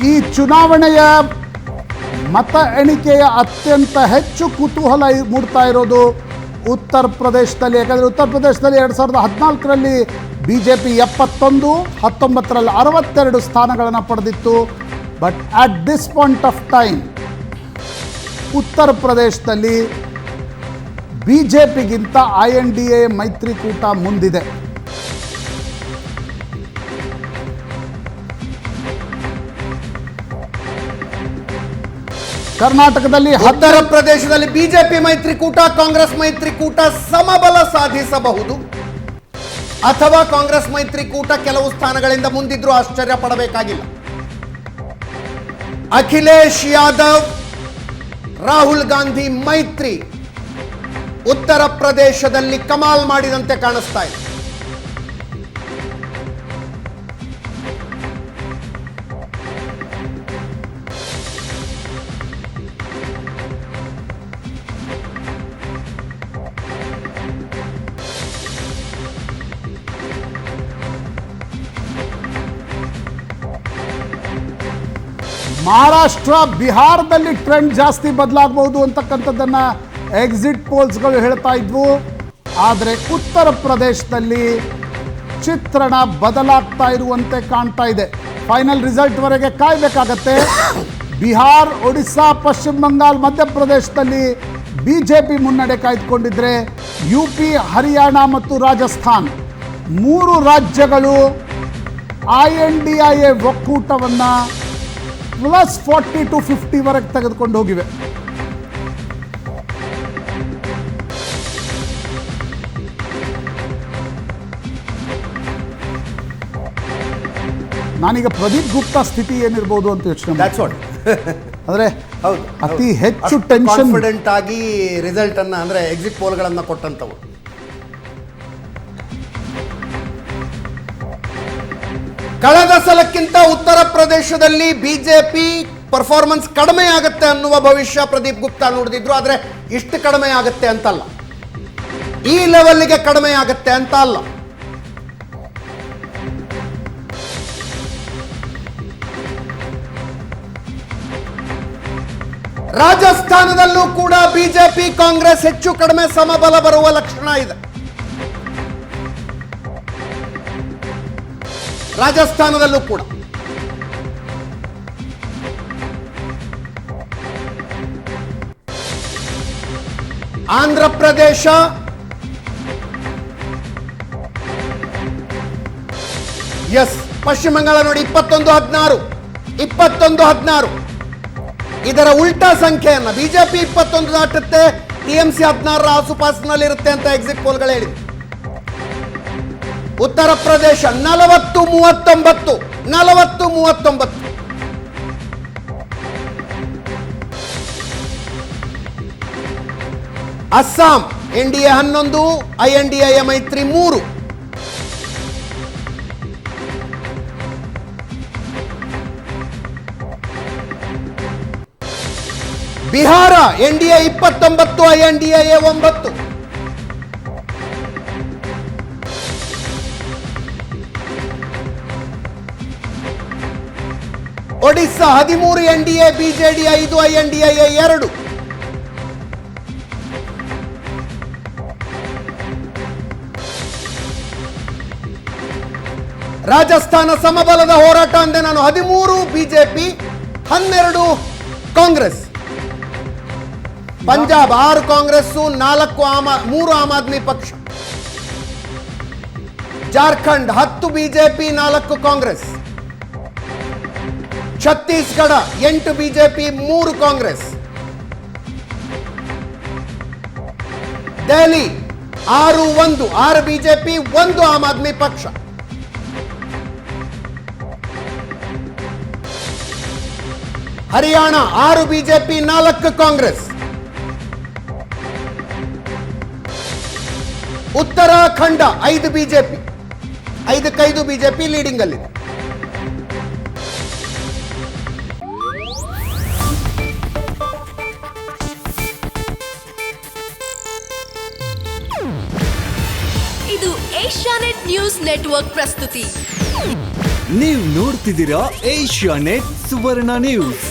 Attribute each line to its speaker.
Speaker 1: ಈ ಚುನಾವಣೆಯ ಮತ ಎಣಿಕೆಯ ಅತ್ಯಂತ ಹೆಚ್ಚು ಕುತೂಹಲ ಮೂಡ್ತಾ ಇರೋದು ಉತ್ತರ ಪ್ರದೇಶದಲ್ಲಿ. ಯಾಕಂದರೆ ಉತ್ತರ ಪ್ರದೇಶದಲ್ಲಿ 2014ರಲ್ಲಿ BJP 71, 19ರಲ್ಲಿ 62 ಸ್ಥಾನಗಳನ್ನು ಪಡೆದಿತ್ತು. But at this point of time ಉತ್ತರ ಪ್ರದೇಶದಲ್ಲಿ BJPಗಿಂತ INDA ಮೈತ್ರಿಕೂಟ ಮುಂದಿದೆ. ಕರ್ನಾಟಕದಲ್ಲಿ
Speaker 2: ಉತ್ತರ ಪ್ರದೇಶದಲ್ಲಿ ಬಿಜೆಪಿ ಮೈತ್ರಿಕೂಟ ಕಾಂಗ್ರೆಸ್ ಮೈತ್ರಿಕೂಟ ಸಮಬಲ ಸಾಧಿಸಬಹುದು, ಅಥವಾ ಕಾಂಗ್ರೆಸ್ ಮೈತ್ರಿಕೂಟ ಕೆಲವು ಸ್ಥಾನಗಳಿಂದ ಮುಂದಿದ್ರೂ ಆಶ್ಚರ್ಯ ಪಡಬೇಕಾಗಿಲ್ಲ. ಅಖಿಲೇಶ್ ಯಾದವ್ ರಾಹುಲ್ ಗಾಂಧಿ ಮೈತ್ರಿ ಉತ್ತರ ಪ್ರದೇಶದಲ್ಲಿ ಕಮಾಲ್ ಮಾಡಿದಂತೆ ಕಾಣಿಸ್ತಾ ಇದೆ.
Speaker 1: ಮಹಾರಾಷ್ಟ್ರ, ಬಿಹಾರದಲ್ಲಿ ಟ್ರೆಂಡ್ ಜಾಸ್ತಿ ಬದಲಾಗಬಹುದು ಅಂತಕ್ಕಂಥದ್ದನ್ನು ಎಕ್ಸಿಟ್ ಪೋಲ್ಸ್ಗಳು ಹೇಳ್ತಾ ಇದ್ವು. ಆದರೆ ಉತ್ತರ ಪ್ರದೇಶದಲ್ಲಿ ಚಿತ್ರಣ ಬದಲಾಗ್ತಾ ಇರುವಂತೆ ಕಾಣ್ತಾ ಇದೆ. ಫೈನಲ್ ರಿಸಲ್ಟ್ವರೆಗೆ ಕಾಯಬೇಕಾಗತ್ತೆ. ಬಿಹಾರ್, ಒಡಿಸ್ಸಾ, ಪಶ್ಚಿಮ ಬಂಗಾಳ, ಮಧ್ಯಪ್ರದೇಶದಲ್ಲಿ BJP ಮುನ್ನಡೆ ಕಾಯ್ದುಕೊಂಡಿದ್ರೆ, UP, ಹರಿಯಾಣ ಮತ್ತು ರಾಜಸ್ಥಾನ್ 3 ರಾಜ್ಯಗಳು INDA ಒಕ್ಕೂಟವನ್ನು +40 to 50ವರೆಗೆ ತೆಗೆದುಕೊಂಡು ಹೋಗಿವೆ. ನಾನೀಗ ಪ್ರದೀಪ್ ಗುಪ್ತಾ ಸ್ಥಿತಿ ಏನಿರ್ಬೋದು ಅಂತ ಯೋಚನೆ ಅಂದ್ರೆ ಅತಿ ಹೆಚ್ಚು ಟೆನ್ಷನ್
Speaker 2: ಕಾನ್ಫಿಡೆಂಟ್ ಆಗಿ ರಿಸಲ್ಟ್ ಅನ್ನ ಅಂದ್ರೆ ಎಕ್ಸಿಟ್ ಪೋಲ್ಗಳನ್ನ ಕೊಟ್ಟಂತವು. ಕಳೆದ ಸಲಕ್ಕಿಂತ ಉತ್ತರ ಪ್ರದೇಶದಲ್ಲಿ ಬಿಜೆಪಿ ಪರ್ಫಾರ್ಮೆನ್ಸ್ ಕಡಿಮೆ ಆಗುತ್ತೆ ಅನ್ನುವ ಭವಿಷ್ಯ ಪ್ರದೀಪ್ ಗುಪ್ತಾ ನೋಡಿದ್ರು. ಆದ್ರೆ ಇಷ್ಟು ಕಡಿಮೆ ಆಗುತ್ತೆ ಅಂತಲ್ಲ, ಈ ಲೆವೆಲ್ಗೆ ಕಡಿಮೆ ಆಗುತ್ತೆ ಅಂತ ಅಲ್ಲ. ರಾಜಸ್ಥಾನದಲ್ಲೂ ಕೂಡ ಬಿಜೆಪಿ ಕಾಂಗ್ರೆಸ್ ಹೆಚ್ಚು ಕಡಿಮೆ ಸಮಬಲ ಬರುವ ಲಕ್ಷಣ ಇದೆ. ರಾಜಸ್ಥಾನದಲ್ಲೂ ಕೂಡ ಆಂಧ್ರ ಪ್ರದೇಶ, ಎಸ್, ಪಶ್ಚಿಮ ಬಂಗಾಳ ನೋಡಿ 21-16 ಇದರ ಉಲ್ಟಾ ಸಂಖ್ಯೆಯನ್ನ ಬಿಜೆಪಿ 21 ದಾಟುತ್ತೆ, TMC 16ರ ಆಸುಪಾಸಿನಲ್ಲಿರುತ್ತೆ ಅಂತ ಎಕ್ಸಿಟ್ ಪೋಲ್ಗಳು ಹೇಳಿದೆ. ಉತ್ತರ ಪ್ರದೇಶ 40-39 ಅಸ್ಸಾಂ NDA 11, INDA ಮೈತ್ರಿ 3. Bihar NDA 29, INDA 9. Odisha 13, NDA BJD 5, INDA 2. Rajasthan ಸಮಬಲದ ಹೋರಾಟ ಅಂದೆ ನಾನು. 13 BJP, 12 Congress. Punjab 6 Congress, 3 Aam Aadmi ಪಕ್ಷ. Jharkhand 10 BJP, 4 Congress. Chhattisgarh 8 BJP, 3 Congress. Delhi 6 BJP, 1 Aam Aadmi ಪಕ್ಷ. Haryana 6 BJP, 4 Congress. Uttarakhand 5 BJP, 5 BJP leading ಅಲ್ಲಿದೆ.
Speaker 3: ಇದು ಏಷ್ಯಾನೆಟ್ ನ್ಯೂಸ್ ನೆಟ್ವರ್ಕ್ ಪ್ರಸ್ತುತಿ. ನೀವು ನೋಡ್ತಿದ್ದೀರಾ ಏಷ್ಯಾ ನೆಟ್ ಸುವರ್ಣ ನ್ಯೂಸ್.